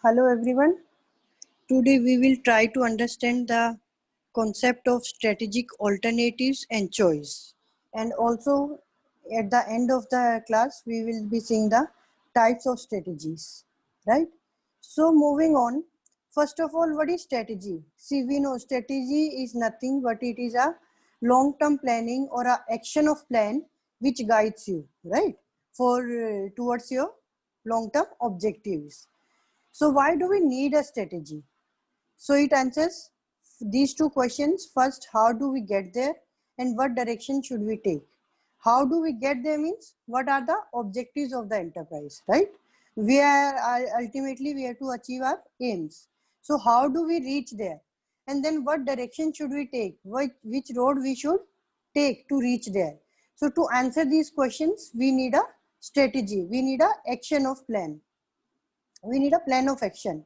Hello everyone. Today we will try to understand the concept of strategic alternatives and choice. And also at the end of the class we will be seeing the types of strategies, right? So moving on, first of all, what is strategy? See, we know strategy is nothing but it is a long-term planning or a action of plan which guides you, right? For towards your long-term objectives. So why do we need a strategy? So it answers these two questions. First, how do we get there and what direction should we take? How do we get there means what are the objectives of the enterprise, right? We are ultimately we have to achieve our aims. So how do we reach there? And then what direction should we take? Which road we should take to reach there? So to answer these questions, we need a strategy. We need a action of plan. We need a plan of action.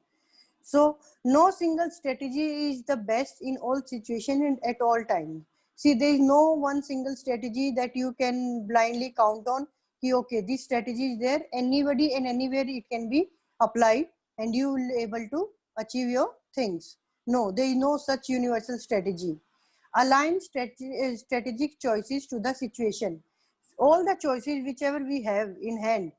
So no single strategy is the best in all situations and at all times. See, there is no one single strategy that you can blindly count on. Okay, this strategy is there. Anybody and anywhere it can be applied and you will be able to achieve your things. No, there is no such universal strategy. Align strategic choices to the situation. All the choices whichever we have in hand,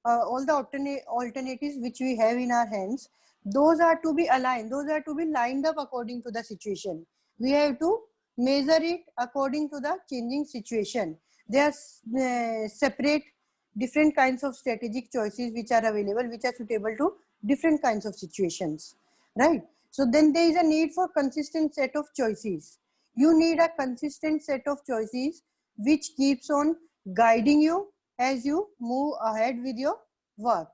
all the alternatives which we have in our hands, those are to be aligned, those are to be lined up according to the situation. We have to measure it according to the changing situation. There are separate different kinds of strategic choices which are available, which are suitable to different kinds of situations, right? So then there is a need for consistent set of choices. You need a consistent set of choices which keeps on guiding you as you move ahead with your work.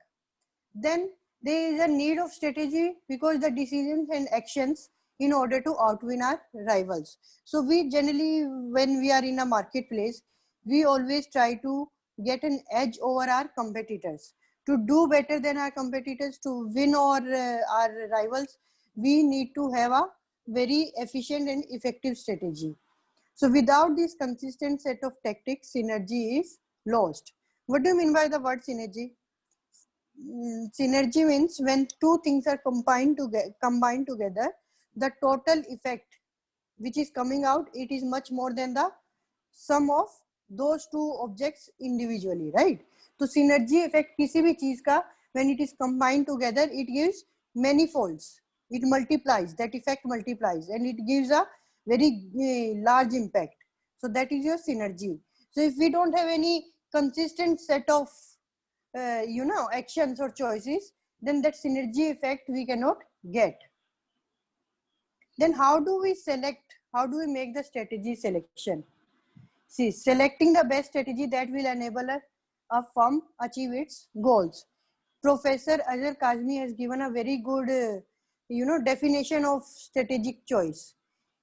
Then there is a need of strategy because the decisions and actions in order to outwin our rivals. So we generally, when we are in a marketplace, we always try to get an edge over our competitors. To do better than our competitors, to win over our rivals, we need to have a very efficient and effective strategy. So without this consistent set of tactics, synergy is lost. What do you mean by the word synergy? Synergy means when two things are combined together, the total effect which is coming out, it is much more than the sum of those two objects individually, right? So synergy effect किसी भी चीज का when it is combined together, it gives many folds. It multiplies, that effect multiplies and it gives a very large impact. So that is your synergy. So if we don't have any consistent set of actions or choices, then that synergy effect we cannot get. Then how do we select, how do we make the strategy selection? See, selecting the best strategy that will enable a firm achieve its goals. Professor Azhar Kazmi has given a very good definition of strategic choice.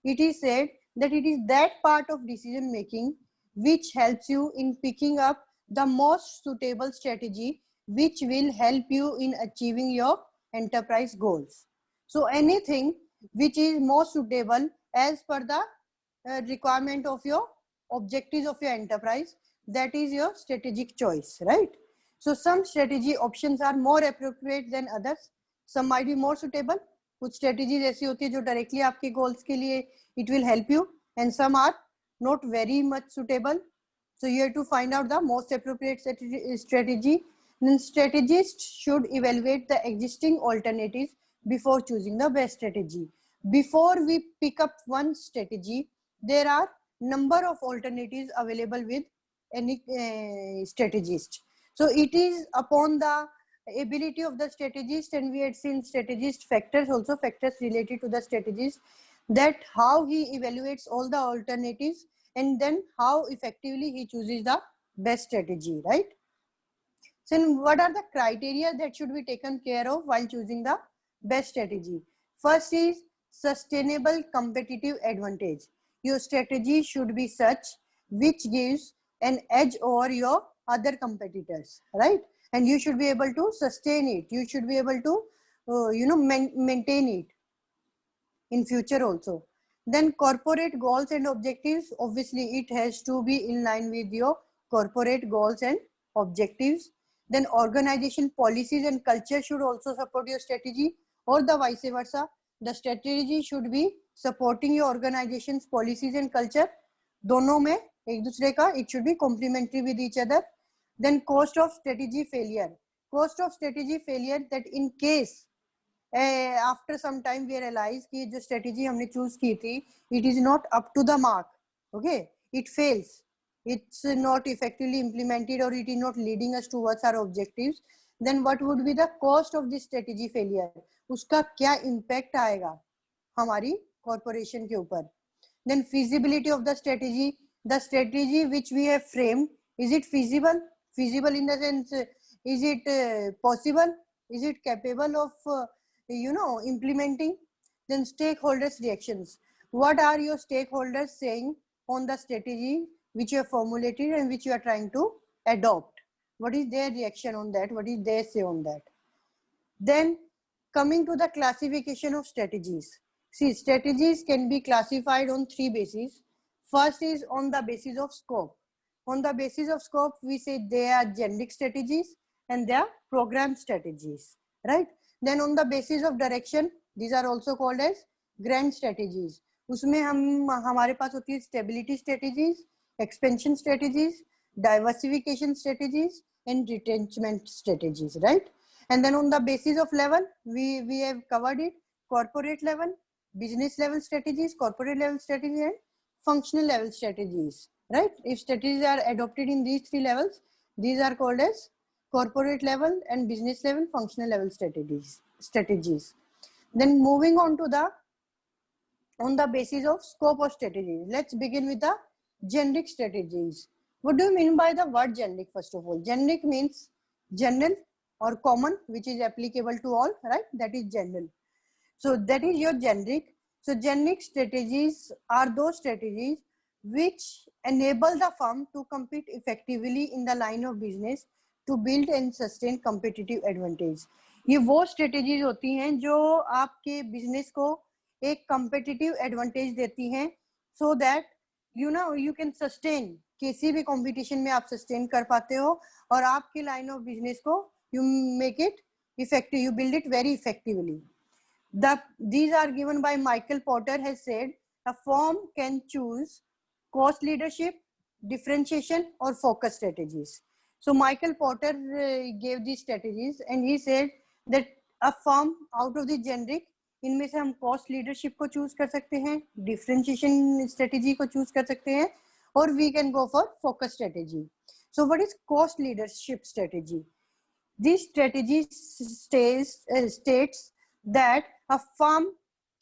It is said that it is that part of decision making which helps you in picking up the most suitable strategy which will help you in achieving your enterprise goals. So anything which is most suitable as per the requirement of your objectives of your enterprise, that is your strategic choice, right? So some strategy options are more appropriate than others. Some might be more suitable. कुछ strategies ऐसी होती है जो directly आपके goals के लिए it will help you, and some are not very much suitable. So you have to find out the most appropriate strategy. Then strategists should evaluate the existing alternatives before choosing the best strategy. Before we pick up one strategy, there are number of alternatives available with any strategist. So it is upon the ability of the strategist, and we had seen strategist factors also, factors related to the strategist, that how he evaluates all the alternatives and then how effectively he chooses the best strategy, right? So what are the criteria that should be taken care of while choosing the best strategy? First is sustainable competitive advantage. Your strategy should be such which gives an edge over your other competitors, right? And you should be able to sustain it. You should be able to, maintain it in future also. Then corporate goals and objectives, obviously it has to be in line with your corporate goals and objectives. Then organization policies and culture should also support your strategy, or the vice versa. The strategy should be supporting your organization's policies and culture. दोनों में एक दूसरे का, it should be complementary with each other. Then cost of strategy failure. Cost of strategy failure, that in case after some time we realize कि जो strategy हमने choose की थी, it is not up to the mark. Okay, it fails. It's not effectively implemented, or it is not leading us towards our objectives. Then what would be the cost of this strategy failure? उसका क्या impact आएगा हमारी corporation के ऊपर? Then feasibility of the strategy which we have framed, is it feasible? Feasible in the sense, is it possible? Is it capable of implementing? Then stakeholders reactions. What are your stakeholders saying on the strategy which you have formulated and which you are trying to adopt? What is their reaction on that? What is their say on that? Then coming to the classification of strategies. See, strategies can be classified on 3 bases. First is on the basis of scope. On the basis of scope, we say they are generic strategies and they are program strategies, right? Then on the basis of direction, these are also called as grand strategies. उसमें हमारे पास होती है stability strategies, expansion strategies, diversification strategies, and retrenchment strategies, right? And then on the basis of level, we have covered it: corporate level, business level strategies, corporate level strategies, and functional level strategies, right? If strategies are adopted in these 3 levels, these are called as corporate level and business level, functional level strategies. Then moving on to on the basis of scope of strategies, let's begin with the generic strategies. What do you mean by the word generic? First of all, generic means general or common, which is applicable to all, right? That is general. So that is your generic. So generic strategies are those strategies which enable the firm to compete effectively in the line of business to build and sustain competitive advantage. ये वो strategies होती हैं जो आपके business को एक competitive advantage देती हैं, so that you can sustain, किसी भी competition में आप sustain कर पाते हो और आपके line of business को you make it effective, you build it very effectively. These are given by Michael Porter has said, a firm can choose cost leadership, differentiation, or focus strategies. So Michael Porter gave these strategies and he said that a firm out of the generic, इनमें से हम cost leadership को choose कर सकते हैं, differentiation strategy को choose कर सकते हैं, और we can go for focus strategy. So what is cost leadership strategy? This strategy states that a firm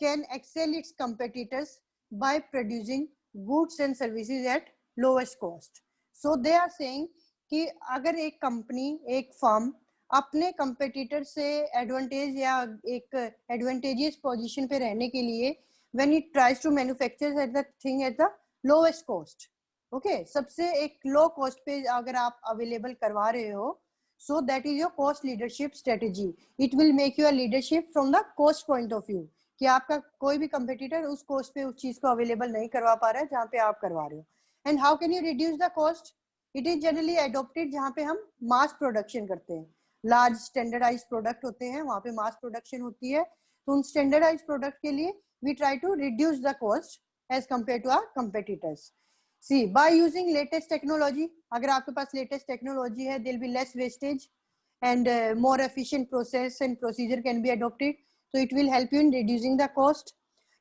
can excel its competitors by producing goods and services at lowest cost. So they are saying कि अगर एक company, एक firm अपने competitor से advantage या एक advantageous position पे रहने के लिए when it tries to manufacture the thing at the lowest cost, okay, सबसे एक लो कॉस्ट पे अगर आप अवेलेबल करवा रहे हो, so that is your cost leadership strategy. It will make you a leadership from the cost point of view कि आपका कोई भी कंपेटिटर उस कॉस्ट पे उस चीज को अवेलेबल नहीं करवा पा रहा है जहाँ पे आप करवा रहे हो. And how can you reduce the cost? It is generally adopted जहाँ पे हम मास प्रोडक्शन करते हैं, लार्ज स्टैंडर्डाइज प्रोडक्ट होते हैं, वहाँ पे मास प्रोडक्शन होती है, तो उन स्टैंडर्डाइज प्रोडक्ट के लिए we try to reduce the cost as compare to our competitors. See, by using latest technology, अगर आपके पास latest technology है, there will be less wastage and more efficient process and procedure can be adopted. So it will help you in reducing the cost.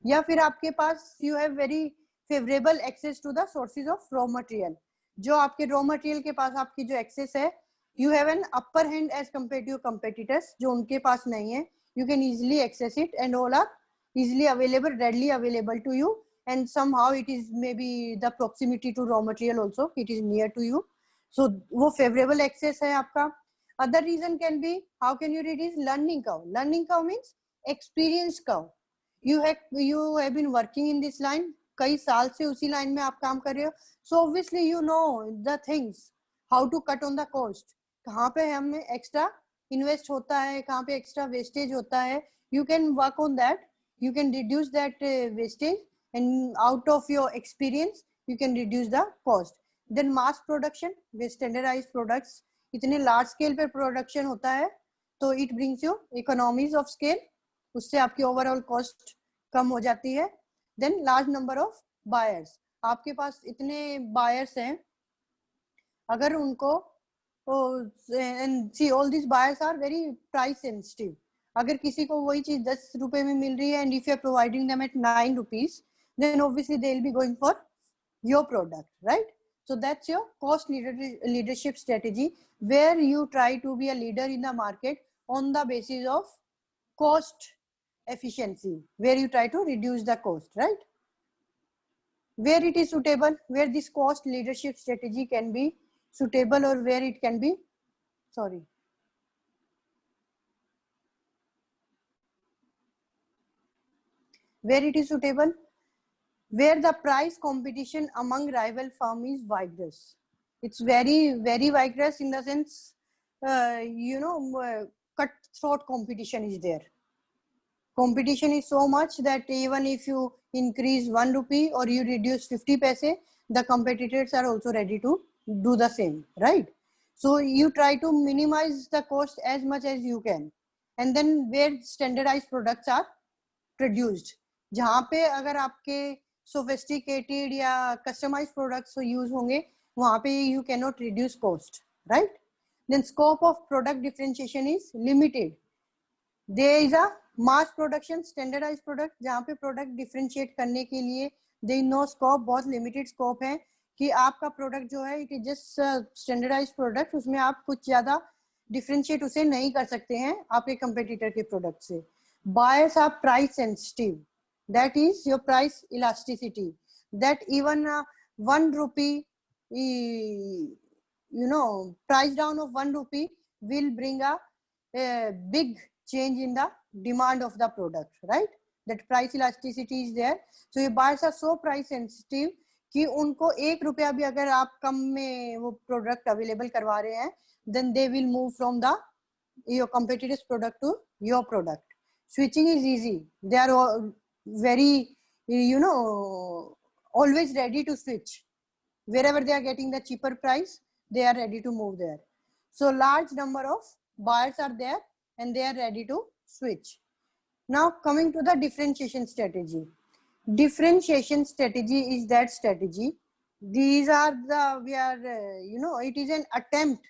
या फिर आपके पास you have very favorable access to the sources of raw material. जो आपके raw material के पास आपकी जो access है, you have an upper hand as compared to your competitors, जो उनके पास नहीं है. You can easily access it and all are easily available, readily available to you. And somehow it is maybe the proximity to raw material also, it is near to you, so वो favorable access है आपका. Other reason can be, how can you reduce learning curve? Learning curve means experience curve. You have been working in this line, कई साल से उसी line में आप काम कर रहे हो, so obviously you know the things, how to cut on the cost, कहाँ पे हमें extra invest होता है, कहाँ पे extra wastage होता है, you can work on that, you can reduce that wastage, and out of your experience you can reduce the cost. Then mass production with standardized products, इतने लार्ज स्केल पे production होता है, तो it brings you economies of scale, उससे आपकी overall cost कम हो जाती है। Then large number of buyers, आपके पास इतने बायर्स हैं, अगर उनको see all this buyers are very price sensitive, अगर किसी को वही चीज 10 रुपए में मिल रही है and if you are providing them at 9 rupees, then obviously they'll be going for your product, right? So that's your cost leadership strategy, where you try to be a leader in the market on the basis of cost efficiency, where you try to reduce the cost, right? Where it is suitable, where this cost leadership strategy can be suitable, or where it can be, sorry, where it is suitable, where the price competition among rival firm is vigorous. It's very vigorous in the sense, cutthroat competition is there. Competition is so much that even if you increase 1 rupee or you reduce 50 paise, the competitors are also ready to do the same, right? So you try to minimize the cost as much as you can. And then where standardized products are produced, जहाँ पे अगर आपके sophisticated या customized products use होंगे, वहाँ पे you cannot reduce cost, right? Then scope of product differentiation is limited. There is a mass production standardized product, जहाँ पे product differentiate करने के लिए there is no scope, बहुत limited scope है कि आपका product जो है it is just standardized product, उसमें आप कुछ ज़्यादा differentiate उसे नहीं कर सकते हैं आपके competitor के product से. Buyers are price sensitive, that is your price elasticity, that even 1 rupee, price down of 1 rupee will bring a big change in the demand of the product, right? That price elasticity is there. So your buyers are so price sensitive कि उनको 1 रुपया भी अगर आप कम में वो product available करवा रहे हैं, then they will move from the your competitor's product to your product. Switching is easy. They are very, always ready to switch. Wherever they are getting the cheaper price, they are ready to move there. So large number of buyers are there and they are ready to switch. Now coming to the differentiation strategy. Differentiation strategy is that strategy. These are the, it is an attempt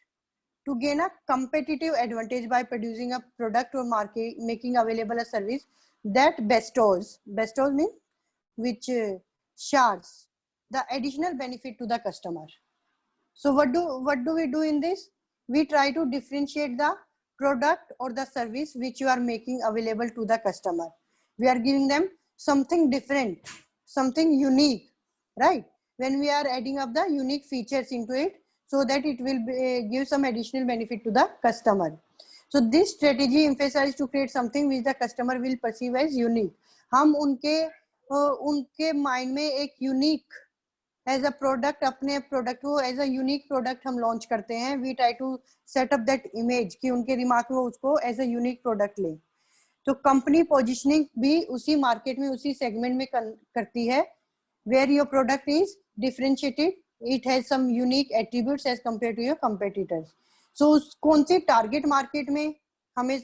to gain a competitive advantage by producing a product or making available a service that bestows means which shares the additional benefit to the customer. So what do we do in this? We try to differentiate the product or the service which you are making available to the customer. We are giving them something different, something unique, right? When we are adding up the unique features into it, so that it will give some additional benefit to the customer. So this strategy emphasizes to create something which the customer will perceive as unique. हम उनके mind में एक unique as a product, अपने product को as a unique product हम launch करते हैं. We try to set up that image कि उनके दिमाग में उसको एज अ यूनिक प्रोडक्ट ले. तो कंपनी पोजिशनिंग भी उसी मार्केट में उसी सेगमेंट में करती है where your product is differentiated, it has some unique attributes as compare to your competitors. So कौन सी टारगेट मार्केट में हमें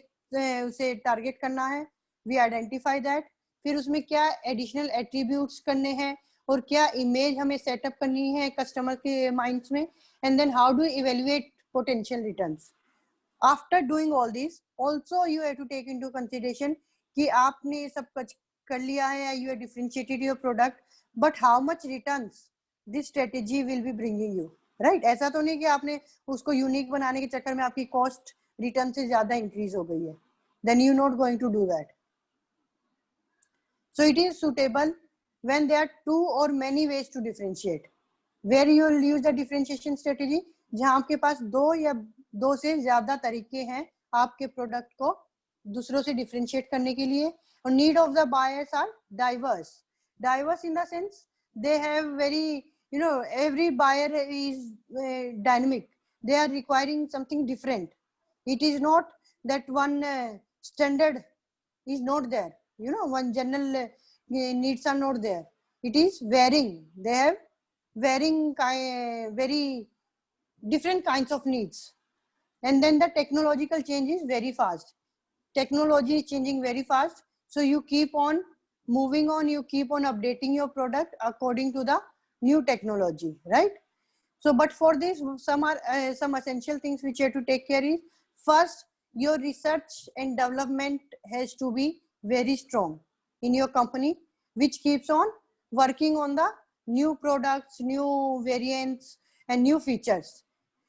उसे टारगेट करना है, वी आइडेंटिफाई दैट. फिर उसमें क्या एडिशनल एट्रीब्यूट्स करने हैं और क्या इमेज हमें सेटअप करनी है कस्टमर के माइंड्स में, and then how do evaluate potential returns. After doing all this also you have to take into consideration कि आपने ये सब कुछ कर लिया है, you have differentiated your product, but how much returns this strategy will be bringing you, right? ऐसा तो नहीं कि आपने उसको यूनिक बनाने के चक्कर में आपकी कॉस्ट रिटर्न से ज्यादा इंक्रीज हो गई है, then you not going to do that. So it is suitable when there are two or many ways to differentiate, where you will use the differentiation strategy, जहां आपके पास दो या दो से ज्यादा तरीके हैं आपके प्रोडक्ट को दूसरों से डिफरेंशिएट करने के लिए. और need of the buyers are diverse in the sense they have very, every buyer is dynamic, they are requiring something different. It is not that one standard is not there, one general needs are not there. It is varying. They have varying very different kinds of needs. And then the technological change is very fast. Technology is changing very fast. So you keep on moving on, you keep on updating your product according to the new technology, right? So, but for this, some essential things which you have to take care is, first, your research and development has to be very strong in your company, which keeps on working on the new products, new variants, and new features.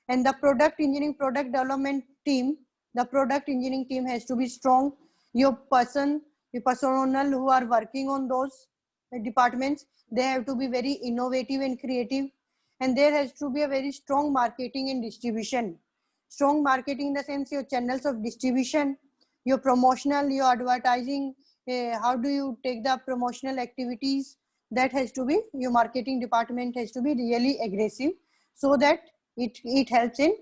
And the product engineering, product development team, the product engineering team has to be strong. Your personnel who are working on those departments, they have to be very innovative and creative. And there has to be a very strong marketing and distribution. Strong marketing in the sense your channels of distribution, your promotional, your advertising, how do you take the promotional activities, that has to be, your marketing department has to be really aggressive, so that it helps in,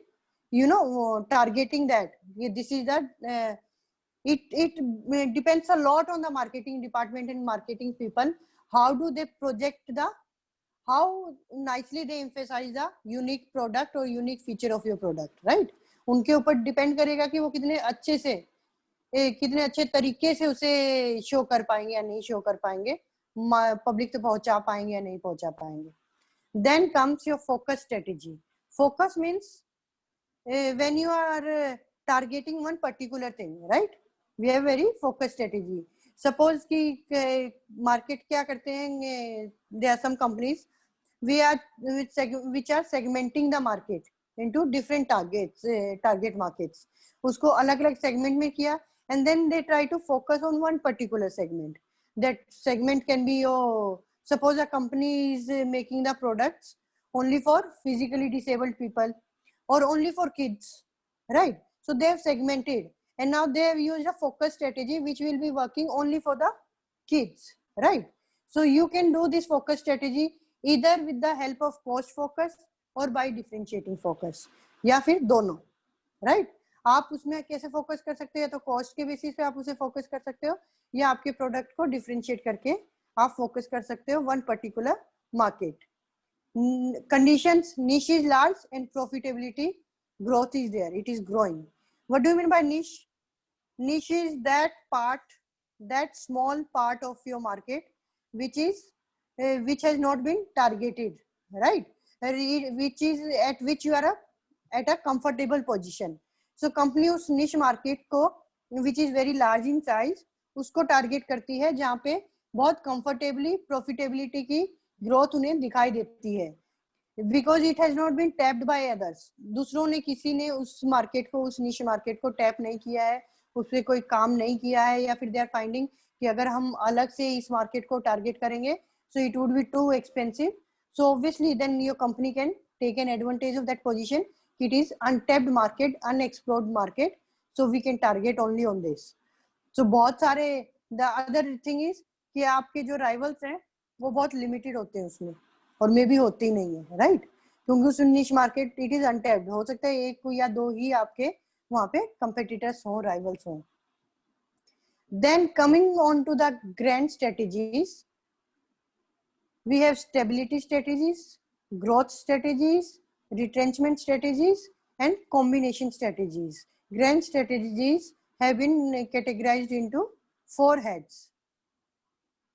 you know, targeting that. This is that it depends a lot on the marketing department and marketing people, how do they project the, how nicely they emphasize the unique product or unique feature of your product, right? उनके ऊपर depend करेगा कि वो कितने अच्छे से, कितने अच्छे तरीके से उसे शो कर पाएंगे या नहीं शो कर पाएंगे, पब्लिक तक पहुंचा पाएंगे या नहीं पहुंचा पाएंगे. Then comes your focus strategy. Focus means when you are targeting one particular thing, right? We have very focused strategy. Suppose कि market क्या करते हैं, there are some companies which are segmenting the market into different target markets. उसको अलग-अलग segment में किया, and then they try to focus on one particular segment. That segment can be your, suppose a company is making the products only for physically disabled people or only for kids, right? So they have segmented, and now they have used a focus strategy which will be working only for the kids, right? So you can do this focus strategy either with the help of cost focus or by differentiating focus, या फिर दोनों, right? आप उसमें कैसे focus कर सकते हो, तो कॉस्ट के बेसिस पे आप उसे फोकस कर सकते हो, या आपके प्रोडक्ट को डिफरेंशिएट करके आप फोकस कर सकते हो one particular market. Conditions, niche is large and profitability growth is there, it is growing. What do you mean by niche? Niche is that part, that small part of your market which is which has not been targeted, right? Which is at which you are at a comfortable position. So company उस niche market को which is very large in size उसको target करती है जहाँ पे बहुत comfortably profitability की growth उन्हें दिखाई देती है, because it has not been tapped by others. दूसरों ने, किसी ने उस मार्केट को, उस निश मार्केट को टैप नहीं किया है, उस पर कोई काम नहीं किया है, या फिर दे आर फाइंडिंग कि अगर हम अलग से इस मार्केट को टारगेट करेंगे so it would be too expensive. So obviously then your company can take an advantage of that position. It is untapped market, unexplored market, so we can target only on this. So बहुत सारे, the other thing is कि आपके जो rivals हैं वो बहुत limited होते हैं उसमें, और मे भी होती नहीं है, राइट? क्योंकि उस निश मार्केट इट इज अनटैप्ड, हो सकता है एक या दो ही आपके वहां पे कंपेटिटर्स हो, राइवल्स हो. Then coming on to the grand strategies, we have stability strategies, growth strategies, retrenchment strategies and combination strategies. Grand strategies have been categorized into 4 heads.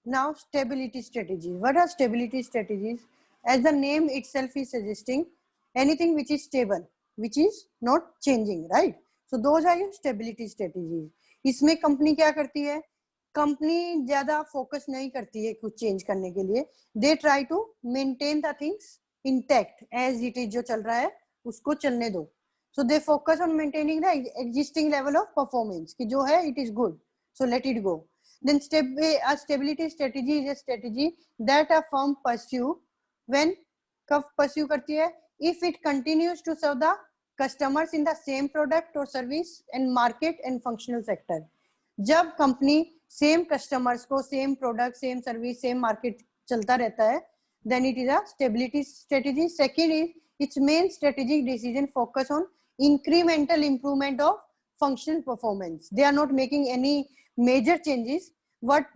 Now stability strategies. What are stability strategies? As the name itself is suggesting, anything which is stable, which is not changing, right? So those are your stability strategies. इसमें company क्या करती है? Company ज्यादा focus नहीं करती है कुछ change करने के लिए. They try to maintain the things intact as it is, जो चल रहा है उसको चलने दो. So they focus on maintaining the existing level of performance, कि जो है it is good, so let it go. Then a stability strategy is a strategy that a firm pursue when कब pursue करती है? If it continues to serve the customers in the same product or service and market and functional sector. जब company same customers को, same product, same service, same market चलता रहता है, then it is a stability strategy. Second is its main strategic decision focus on incremental improvement of functional performance. They are not making any major changes. What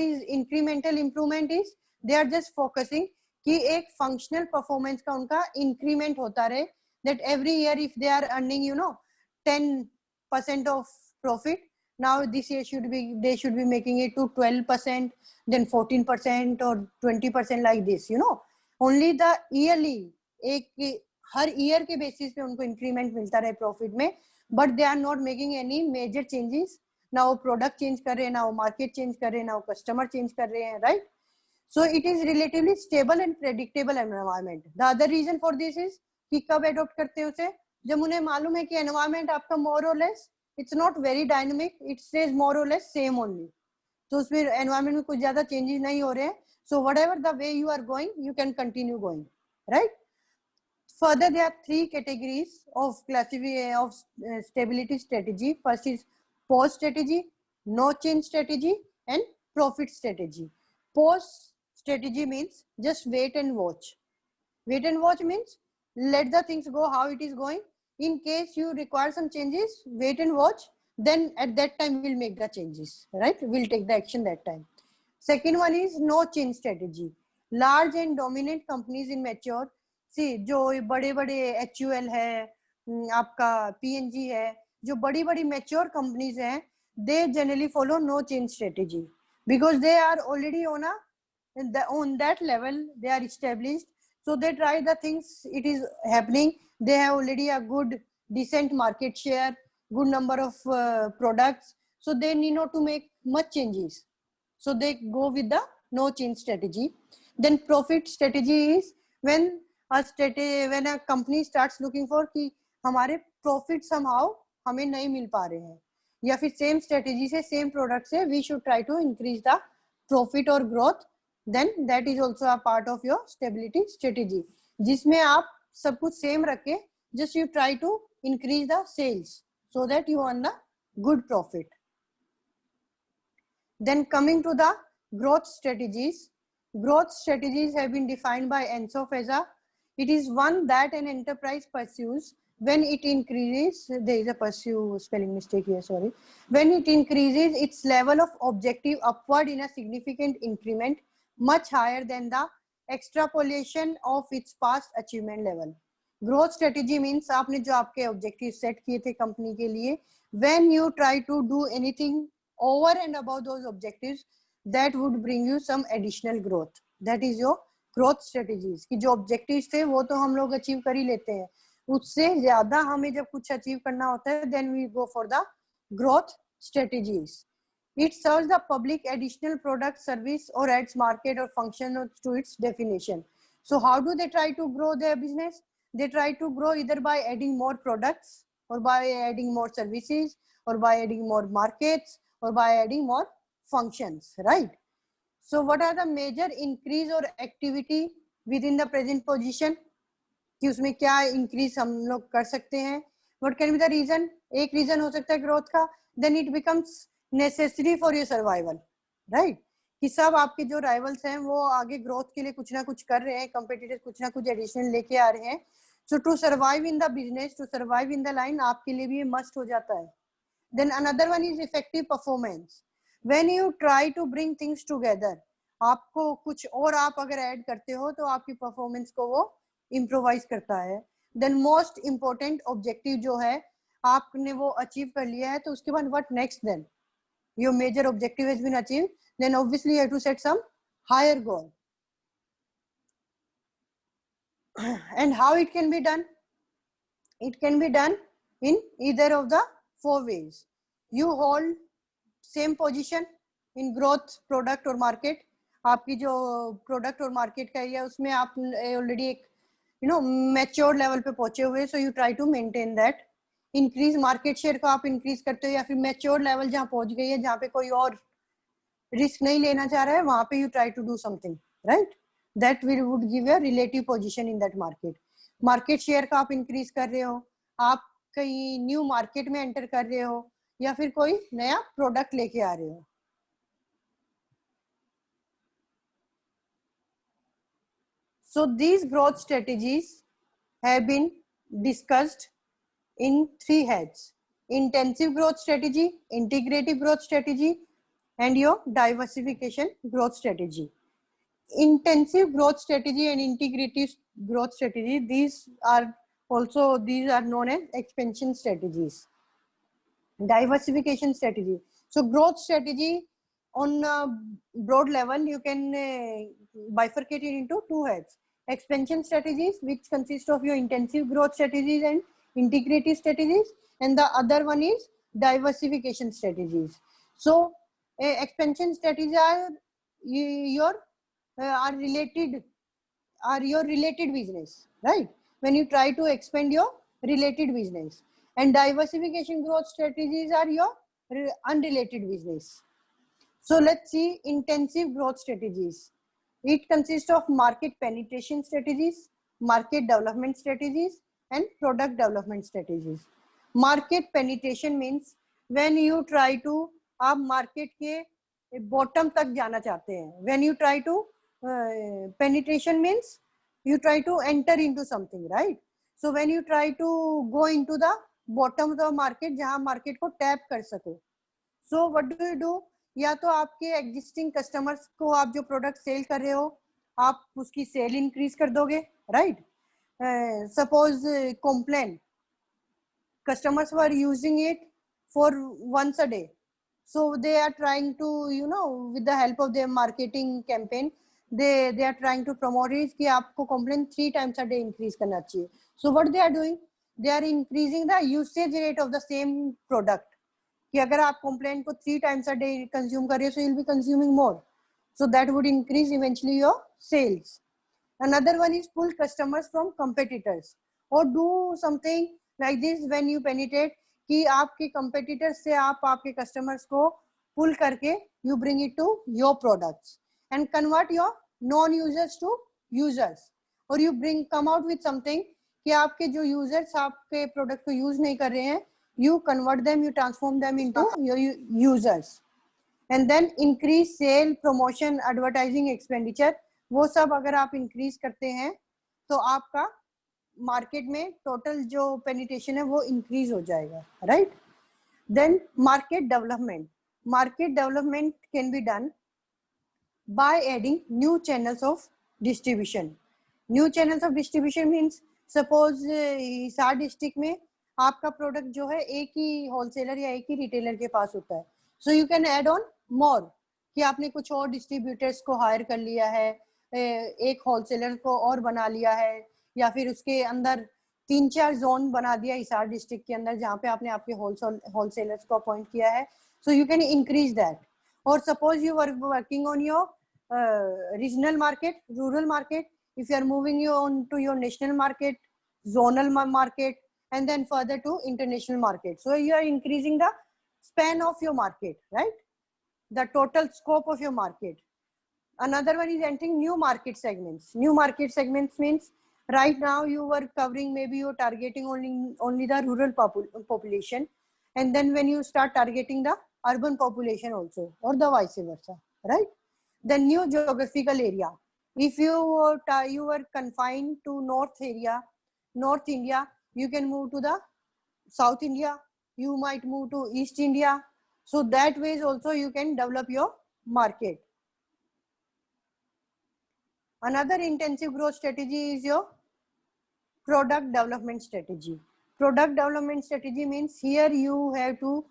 is incremental improvement is they are just focusing कि एक functional performance का उनका increment होता रहे, that every year if they are earning, you know, 10% of profit. Now this year they should be making it to 12%, then 14% or 20% like this, you know. Only the yearly, एक हर year के basis पे उनको increment मिलता रहे profit में, but they are not making any major changes. ना वो product change कर रहे हैं, ना वो मार्केट चेंज कर रहे हैं, ना वो कस्टमर चेंज कर रहे हैं, right. So it is relatively stable and predictable environment. The other reason for this is कि कब adopt करते हैं उसे, जब उन्हें मालूम है कि environment आपका more or less it's not very dynamic, it stays more or less same only. तो उसमें environment में कुछ ज़्यादा changes नहीं हो रहे हैं. So whatever the way you are going, you can continue going, right? Further, there are three categories of classification of stability strategy. First is pause strategy, no change strategy, and profit strategy. Pause strategy means just wait and watch. Wait and watch means let the things go how it is going. In case you require some changes, wait and watch. Then at that time we'll make the changes, right? We'll take the action that time. Second one is no change strategy. Large and dominant companies in mature, see जो बड़े बड़े HUL है, आपका PNG है, जो बड़ी बड़ी mature companies हैं, they generally follow no change strategy because they are already on that level, they are established. So they try the things, it is happening, they have already a good decent market share, good number of products, so they need not to make much changes. So they go with the no change strategy. Then profit strategy is when a company starts looking for कि हमारे profit somehow हमें नहीं मिल पा रहे हैं, या फिर same strategy से same product से we should try to increase the profit or growth. Then that is also a part of your stability strategy, जिसमें आप सब कुछ same रख के just you try to increase the sales so that you earn the good profit. Then coming to the growth strategies. Growth strategies have been defined by Ansoff as it is one that an enterprise pursues when it increases, there is a pursue spelling mistake here, sorry. When it increases its level of objective upward in a significant increment, much higher than the extrapolation of its past achievement level. Growth strategy means आपने जो आपके objectives set किए थे company के लिए, when you try to do anything over and above those objectives, that would bring you some additional growth. That is your growth strategies. कि जो objectives थे वो तो हम लोग achieve कर ही लेते हैं, उससे ज़्यादा हमें जब कुछ achieve करना होता है, then we go for the growth strategies. It serves the public additional product, service, or adds market or function to its definition. So how do they try to grow their business? They try to grow either by adding more products, or by adding more services, or by adding more markets, or by adding more functions, right? So what are the major increase or activity within the present position? कि उसमें क्या increase हम लोग कर सकते हैं? What can be the reason? एक reason हो सकता है growth का. Then it becomes necessary for your survival, right? कि सब आपके जो rivals हैं वो आगे growth के लिए कुछ ना कुछ कर रहे हैं, competitors कुछ ना कुछ additional लेके आ रहे हैं. So to survive in the business, to survive in the line, आपके लिए भी ये must हो जाता है. Then another one is effective performance. When you try to bring things together, आपको कुछ और आप अगर ऐड करते हो तो आपकी परफॉर्मेंस को वो इम्प्रोवाइज करता है. देन मोस्ट इम्पोर्टेंट ऑब्जेक्टिव जो है आपने वो अचीव कर लिया है, तो उसके बाद what next? Then your major objective has been achieved, then obviously you have to set some higher goal. And how it can be done? It can be done in either of the four ways. You hold same position in growth product or market. आपकी जो product और market का area उसमें आप already एक mature level पे पहुंचे हुए, so you try to maintain that. Increase market share को आप इंक्रीज करते हो, या फिर मैच्योर लेवल जहां पहुंच गई है, जहां पे कोई और रिस्क नहीं लेना चाह रहा है, वहां पे you try to do something, right? That will would give a relative position in that market. Market share का आप इंक्रीज कर रहे हो, आप कहीं न्यू मार्केट में एंटर कर रहे हो, या फिर कोई नया प्रोडक्ट लेके आ रहे हो. So these growth strategies have been discussed in three heads: intensive growth strategy, integrative growth strategy, and your diversification growth strategy. Intensive growth strategy and integrative growth strategy, these are known as expansion strategies. Diversification strategy. So growth strategy on a broad level, you can bifurcate it into two heads. Expansion strategies, which consist of your intensive growth strategies and integrative strategies, and the other one is diversification strategies. So expansion strategies are your your related business, right? When you try to expand your related business, and diversification growth strategies are your unrelated business. So let's see intensive growth strategies. It consists of market penetration strategies, market development strategies, and product development strategies. Market penetration means when you try to, आप market के bottom तक जाना चाहते हैं. When you try to penetration means you try to enter into something, right? So when you try to go into the bottom of the market, जहाँ market को tap कर सको. So what do you do? या तो आपके existing customers को आप जो प्रोडक्ट सेल कर रहे हो, आप उसकी सेल इंक्रीज कर दोगे, right? Suppose Complan, customers were using it for once a day, so they are trying to, you know, with the help of their marketing campaign, they are trying to promote it कि आपको complaint 3 times a day increase करना चाहिए. So what they are doing, they are increasing the usage rate of the same product. कि अगर आप complaint को 3 times a day consume कर रहे हो, so you'll be consuming more, so that would increase eventually your sales. Another one is pull customers from competitors, or do something like this when you penetrate कि आपके competitors से आप आपके customers को pull करके you bring it to your products and convert your non-users to users, or you come out with something कि आपके जो users आपके product को use नहीं कर रहे हैं, you convert them, you transform them into your users. And then increase sale, promotion, advertising expenditure. वो सब अगर आप increase करते हैं तो आपका market में total जो penetration है वो increase हो जाएगा, right? Then market development. Market development can be done by adding new channels of distribution. New channels of distribution means suppose Hisar district में आपका product जो है एक ही wholesaler या एक ही retailer के पास होता है, so you can add on more कि आपने कुछ और distributors को hire कर लिया है, एक wholesaler को और बना लिया है, या फिर उसके अंदर 3-4 जोन बना दिया हिसार डिस्ट्रिक्ट के अंदर जहाँ पे आपने आपके wholesalers को अपॉइंट किया है, so you can increase that. Or suppose you were working on your regional market, rural market, if you are moving you on to your national market, zonal market, and then further to international market, so you are increasing the span of your market, right? The total scope of your market. Another one is entering new market segments. New market segments means right now you were covering, maybe you're targeting only the rural population, and then when you start targeting the urban population also, or the vice versa, right? The new geographical area. If you were confined to North India, you can move to the South India, you might move to East India. So that ways also you can develop your market. Another intensive growth strategy is your product development strategy. Product development strategy means here you have to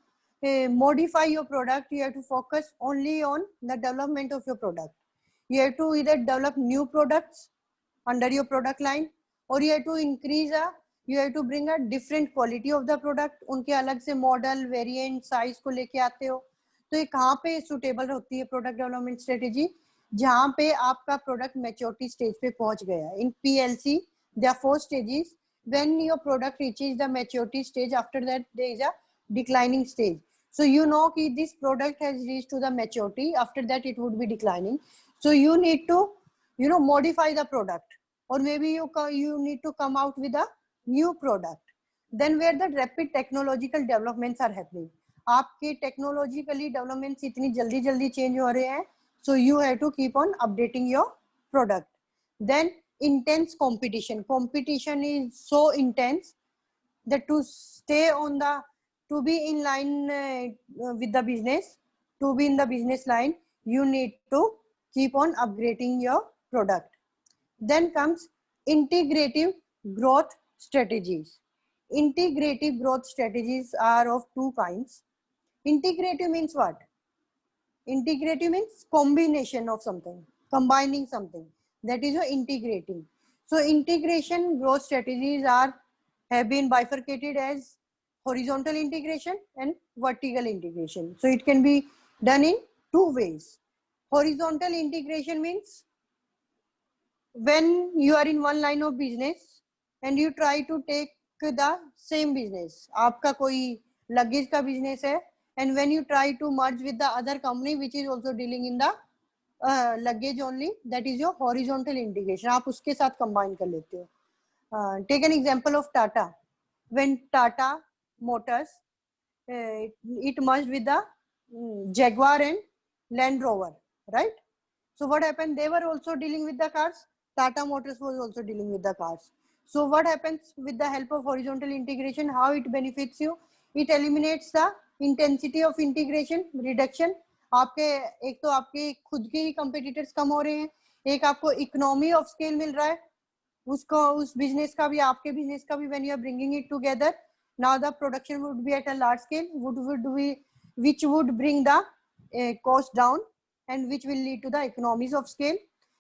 modify your product. You have to focus only on the development of your product. You have to either develop new products under your product line, or you have to you have to bring a different quality of the product. उनके अलग से model, variant, size को लेके आते हो. तो ये कहाँ पे suitable होती है product development strategy? जहाँ पे आपका product maturity stage पे पहुँच गया. In PLC, there are 4 stages. When your product reaches the maturity stage, after that there is a declining stage. So you know कि this product has reached to the maturity. After that it would be declining. So you need to, you know, modify the product, or maybe you need to come out with a new product. Then where the rapid technological developments are happening, आपके technologically developments इतनी जल्दी change हो रहे हैं, so you have to keep on updating your product. Then intense competition. Competition is so intense that to be in line with the business, to be in the business line, you need to keep on upgrading your product. Then comes integrative growth strategies. Integrative growth strategies are of two kinds. Integrative means what? Integrative means combination of something, combining something. That is your integrating. So integration growth strategies have been bifurcated as horizontal integration and vertical integration. So it can be done in two ways. Horizontal integration means when you are in one line of business and you try to take the same business. आपका कोई luggage का business है, and when you try to merge with the other company which is also dealing in the luggage only, that is your horizontal integration. आप उसके साथ combine कर लेते हो. Take an example of Tata. When Tata Motors it merged with the Jaguar and Land Rover, right? So what happened? They were also dealing with the cars. Tata Motors was also dealing with the cars. So what happens with the help of horizontal integration? How it benefits you? It eliminates the intensity of integration reduction. आपके एक तो आपके खुद के ही competitors कम हो रहे हैं, एक आपको economy of scale मिल रहा है, उसको उस business का भी आपके business का भी when you are bringing it together, now the production would be at a large scale, which would bring the cost down and which will lead to the economies of scale.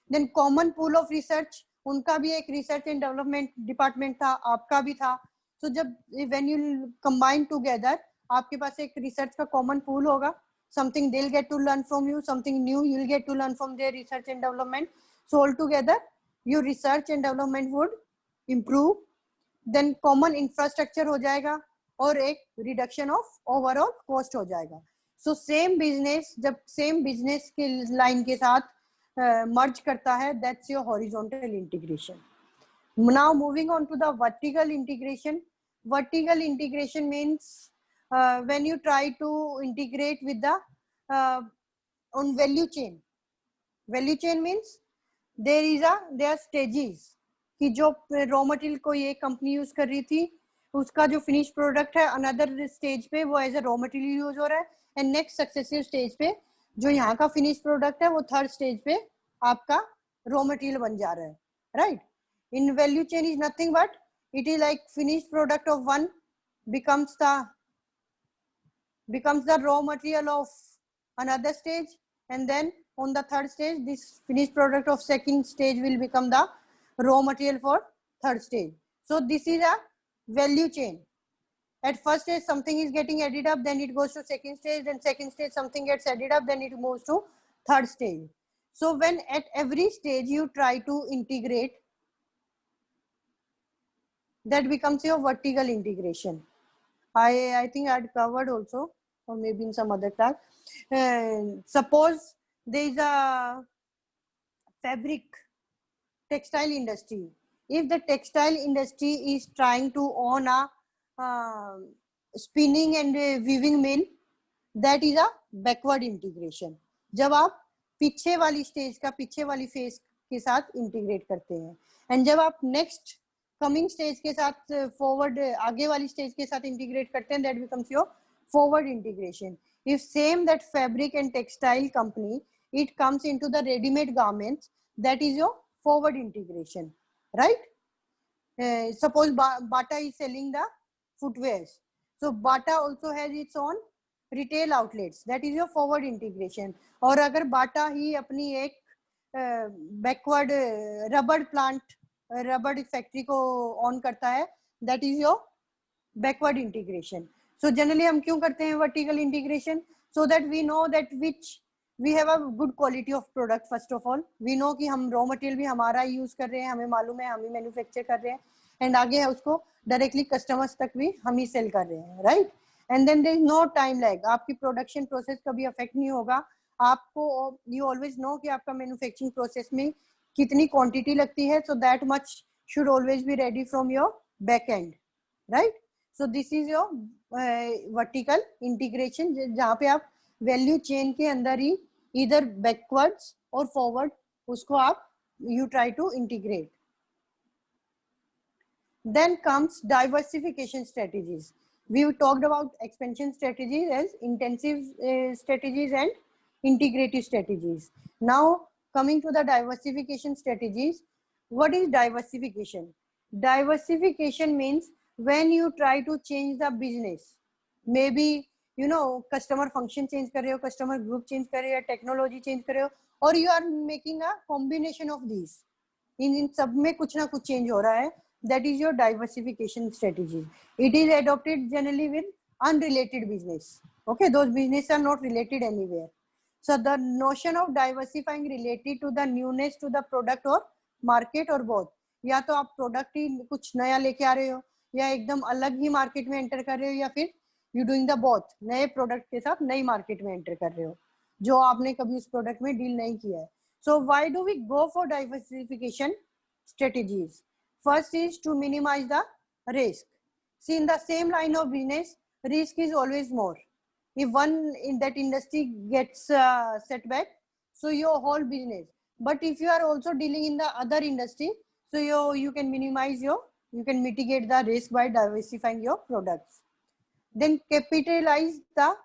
Then common pool of research, उनका भी एक research and development department था, आपका भी था. So जब when you combine together, आपके पास एक research का common pool होगा, something they'll get to learn from you, something new you'll get to learn from their research and development. So altogether, your research and development would improve. Then common infrastructure हो जाएगा और एक reduction of overall cost हो जाएगा. So same business जब same business के line के साथ merge करता है, that's your horizontal integration. Now moving on to the vertical integration. Vertical integration means when you try to integrate with the on value chain. Value chain means there are stages कि जो raw material कोई एक company use कर रही थी, उसका जो finished product है another stage पे वो as a raw material use हो रहा है, and next successive stage पे जो यहाँ का finished product है वो third stage पे आपका raw material बन जा रहा है, right? In value chain is nothing but it is like finished product of one becomes the raw material of another stage, and then on the third stage this finished product of second stage will become the raw material for third stage. So this is a value chain. At first stage something is getting added up, then it goes to second stage, then second stage something gets added up, then it moves to third stage. So when at every stage you try to integrate, that becomes your vertical integration. I think I had covered also, or maybe in some other class. Suppose there is a fabric textile industry. If the textile industry is trying to own a spinning and weaving mill, that is a backward integration. जब आप पीछे वाली stage का पीछे वाली phase के साथ integrate करते हैं, एंड जब आप नेक्स्ट कमिंग स्टेज के साथ फॉरवर्ड आगे वाली स्टेज के साथ इंटीग्रेट करते हैं, that becomes your forward integration. If same that fabric and textile company, it comes into the ready-made garments, that is your forward integration, right? Suppose Bata is selling the footwears, so Bata also has its own retail outlets, that is your forward integration. और अगर Bata ही अपनी एक backward rubber plant, rubber factory को on करता है, that is your backward integration. So generally हम क्यों करते हैं vertical integration? So that we know that which we have a good quality of product. First of all, we know कि हम raw material भी हमारा use कर रहे हैं, हमें मालूम है, हम ही manufacture कर रहे हैं, and आगे है उसको directly customers तक भी हम ही sell कर रहे हैं, right? And then there is no time lag. आपकी production process कभी affect नहीं होगा. आपको you always know कि आपका manufacturing process में कितनी quantity लगती है, so that much should always be ready from your back end, right? So this is your vertical integration, जहाँ पे आप value chain के अंदर ही either backwards or forward उसको आप you try to integrate. Then comes diversification strategies. We talked about expansion strategies as intensive strategies and integrative strategies. Now coming to the diversification strategies, what is diversification? Diversification means when you try to change the business, maybe you know customer function change कर रहे हो, customer group change कर रहे हो, technology change कर रहे हो, or you are making a combination of these. इन सब में कुछ ना कुछ change हो रहा है. That is your diversification strategy. It is adopted generally with unrelated business. Okay, those businesses are not related anywhere. So the notion of diversifying related to the newness to the product or market or both. या तो आप product ही कुछ नया लेके आ रहे हो, या एकदम अलग ही मार्केट में एंटर कर रहे हो, या फिर यू डूइंग द बोथ, नए प्रोडक्ट के साथ नई मार्केट में एंटर कर रहे हो जो आपने कभी उस प्रोडक्ट में डील नहीं किया है. So why do we go for diversification strategies? First is to minimize the risk. See, in the same line of business, risk is always more. If one in that industry gets setback, so your whole business. But if you are also dealing in the other industry, so you can minimize you can mitigate the risk by diversifying your products. Then capitalize the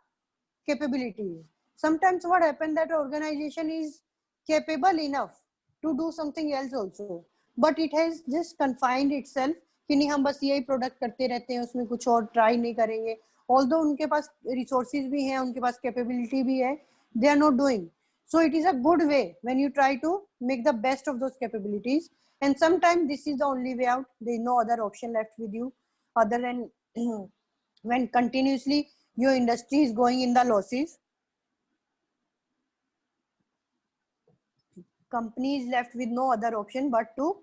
capabilities. Sometimes what happens that organization is capable enough to do something else also, but it has just confined itself कि नहीं हम बस यही product करते रहते हैं, उसमें कुछ और ट्राई नहीं करेंगे. ऑल्दो उनके पास रिसोर्सेज भी हैं, उनके पास कैपेबिलिटी भी है, they are not doing. So it is a good way when you try to make the best of those capabilities, and sometimes this is the only way out. There is no other option left with you other than when continuously your industry is going in the losses, company is left with no other option but to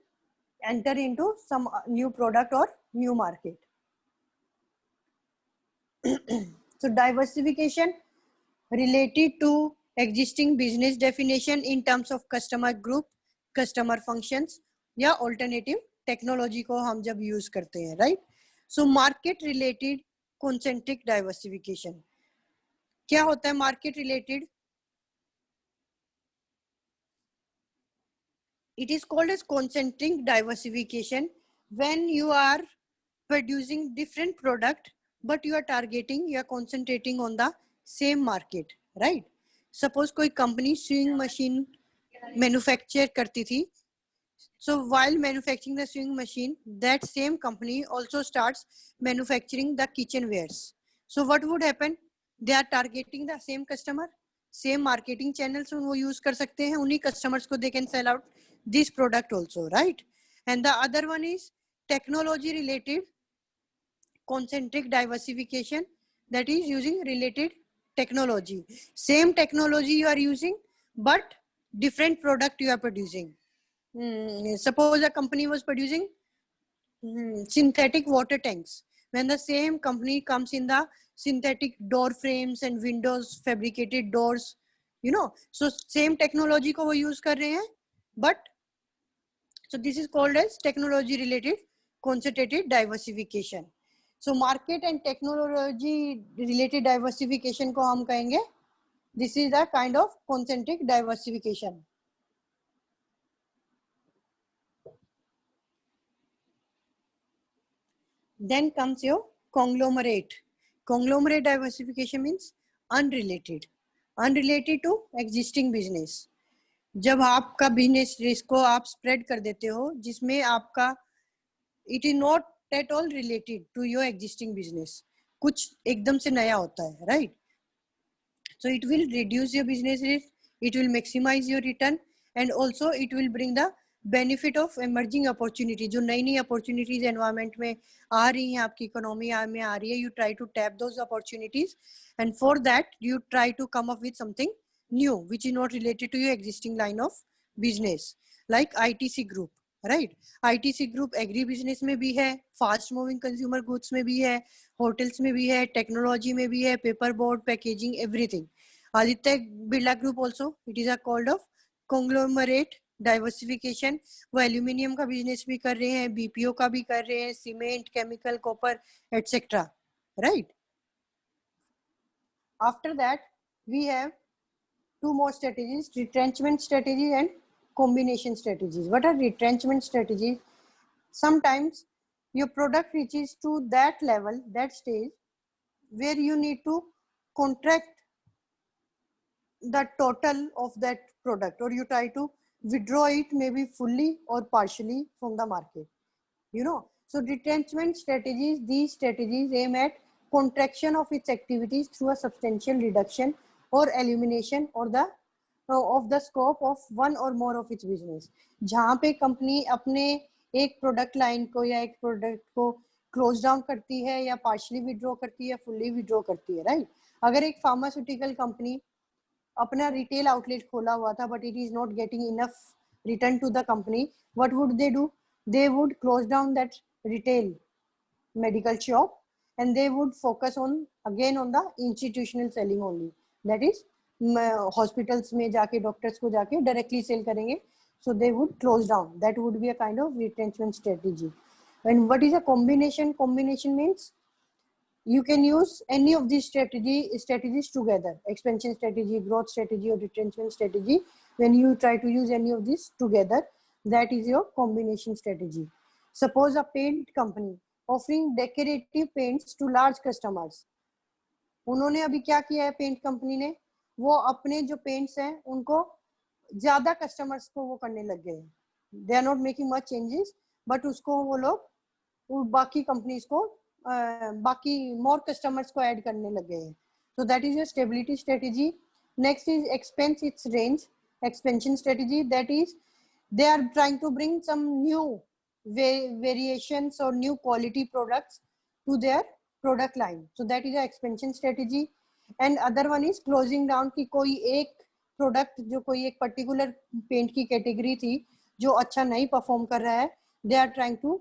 enter into some new product or new market. So diversification related to existing business definition in terms of customer group, customer functions या alternative technology को हम जब use करते हैं, right? So market related concentric diversification. क्या होता है market related? It is called as concentric diversification when you are producing different product but you are targeting, you are concentrating on the same market, right? Suppose कोई company sewing machine manufacture करती थी, so while manufacturing the sewing machine, that same company also starts manufacturing the kitchenwares. So what would happen? They are targeting the same customer, same marketing channels वो use कर सकते हैं, उन्हीं customers को they can sell out this product also, right? And the other one is technology related concentric diversification, that is using related technology. Same technology you are using, but different product you are producing. Suppose a company was producing synthetic water tanks. When the same company comes in the synthetic door frames and windows, fabricated doors, you know, so same technology को वो use कर रहे हैं, but so this is called as technology related concentrated diversification. So market and technology related diversification को हम कहेंगे, this is the kind of concentric diversification. Then comes your conglomerate. Conglomerate diversification means unrelated to existing business. जब आपका business risk को आप spread कर देते हो जिसमें आपका it is not at all related to your existing business, कुछ एकदम से नया होता है, right? So it will reduce your business risk, it will maximize your return, and also it will bring the benefit of emerging opportunity. जो नई नई opportunities environment में आ रही हैं, आपकी इकोनॉमी में आ रही है, you try to tap those opportunities, and for that you try to come up with something new which is not related to your existing line of business, like ITC group, right? ITC group agri business में भी है, fast moving consumer goods में भी है, hotels में भी है, technology में भी है, paper board, packaging, everything. Aditya Birla group also, it is a called of conglomerate diversification. वो aluminium का business भी कर रहे हैं, BPO का भी कर रहे हैं, cement, chemical, copper, etc., right? After that we have two more strategies, retrenchment strategies and combination strategies. What are retrenchment strategies? Sometimes your product reaches to that level, that stage where you need to contract the total of that product, or you try to withdraw it maybe fully or partially from the market, you know. So retrenchment strategies, these strategies aim at contraction of its activities through a substantial reduction or elimination or the of the scope of one or more of its business. जहाँ पे company अपने एक product line को या एक product को close down करती है या पार्शली विड्रॉ करती है या फुल्ली विड्रॉ करती है, राइट? अगर एक फार्मास्यूटिकल कंपनी अपना रिटेल आउटलेट खोला हुआ था but it is not getting enough return to the company, what would they do? They would close down that retail medical shop and they would focus on again on the institutional selling only, that is hospitals में जाके doctors को जाके directly sell करेंगे. So they would close down. That would be a kind of retrenchment strategy. And what is a combination? Combination means you can use any of these strategies together: expansion strategy, growth strategy, or retrenchment strategy. When you try to use any of these together, that is your combination strategy. Suppose a paint company offering decorative paints to large customers. उन्होंने अभी क्या किया है paint company ने, वो अपने जो paints हैं उनको ज्यादा कस्टमर्स को वो करने लग गए हैं. They are not making much changes, but उसको वो लोग बाकी कंपनीज को बाकी मोर कस्टमर्स को ऐड करने लग गए हैं. So that is your stability strategy. Next is expense its range, expansion strategy. That is, they are trying to bring some new variations or new quality products to their product line. So that is a expansion strategy. And other one is closing down कि कोई एक product जो कोई एक particular paint की category थी जो अच्छा नहीं परफॉर्म कर रहा है, they are trying to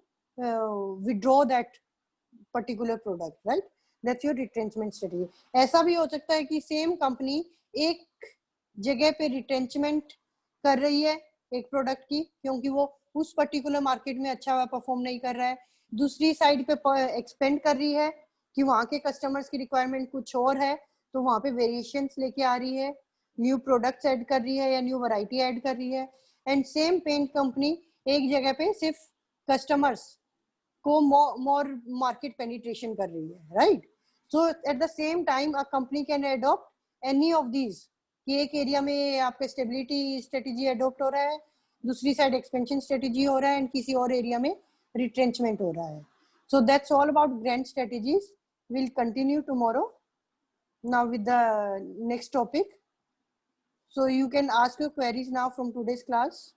withdraw that particular product, right? That's your retrenchment strategy. ऐसा भी हो सकता है कि सेम कंपनी एक जगह पे रिटेंचमेंट कर रही है एक प्रोडक्ट की क्योंकि वो उस पर्टिकुलर मार्केट में अच्छा परफॉर्म नहीं कर रहा है, दूसरी साइड पे एक्सपेंड कर रही है कि वहाँ के कस्टमर्स की रिक्वायरमेंट कुछ और है, तो वहाँ पे वेरिएशंस लेके आ रही है, न्यू प्रोडक्ट्स ऐड कर रही है या न्यू वैरायटी ऐड कर रही है. एंड सेम पेंट कंपनी एक जगह पे सिर्फ कस्टमर्स को more market penetration कर रही है, right? So at the same time a company can adopt any of these कि एक एरिया में आपका स्टेबिलिटी स्ट्रेटेजी अडॉप्ट हो रहा है, दूसरी साइड एक्सपेंशन स्ट्रेटेजी हो रहा है, एंड किसी और एरिया में रिट्रेंचमेंट हो रहा है. So that's all about grand strategies. We'll continue tomorrow now with the next topic. So you can ask your queries now from today's class.